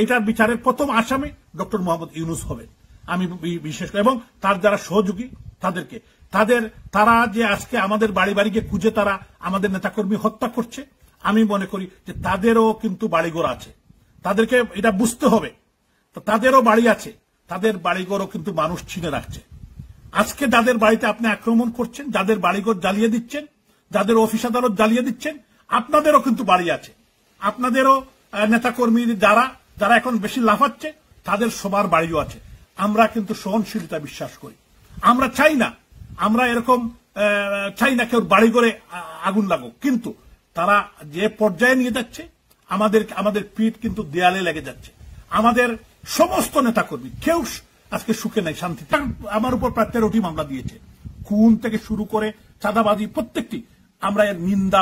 এটার বিচারের প্রথম আসামি ডক্টর মোহাম্মদ ইউনূস হবে। আমি বিশেষ করে এবং তার যারা সহযোগী তাদেরকে তারা যে আজকে আমাদের বাড়ি বাড়ি গিয়ে খুঁজে তারা আমাদের নেতাকর্মী হত্যা করছে, আমি মনে করি যে তাদেরও কিন্তু বাড়িঘর আছে, তাদেরকে এটা বুঝতে হবে। তাদেরও বাড়ি আছে, তাদের বাড়িঘরও কিন্তু মানুষ চিনে রাখছে। আজকে যাদের বাড়িতে আপনি আক্রমণ করছেন, যাদের বাড়িঘর জ্বালিয়ে দিচ্ছেন, যাদের অফিস আদালত জ্বালিয়ে দিচ্ছেন, আপনাদেরও কিন্তু বাড়ি আছে, আপনাদেরও নেতাকর্মী যারা এখন বেশি লাফাচ্ছে তাদের সবার বাড়িও আছে। আমরা কিন্তু সহনশীলতা বিশ্বাস করি, আমরা চাই না, আমরা এরকম চাই না কেউ বাড়ি করে আগুন লাগুক, কিন্তু তারা যে পর্যায়ে নিয়ে যাচ্ছে আমাদের পিঠ কিন্তু দেয়ালে লেগে যাচ্ছে। আমাদের সমস্ত নেতাকর্মী কেউ আজকে সুখে নাই, শান্তি। আমার উপর প্রায় 13টি মামলা দিয়েছে, খুন থেকে শুরু করে চাঁদাবাজি প্রত্যেকটি। আমরা এর নিন্দা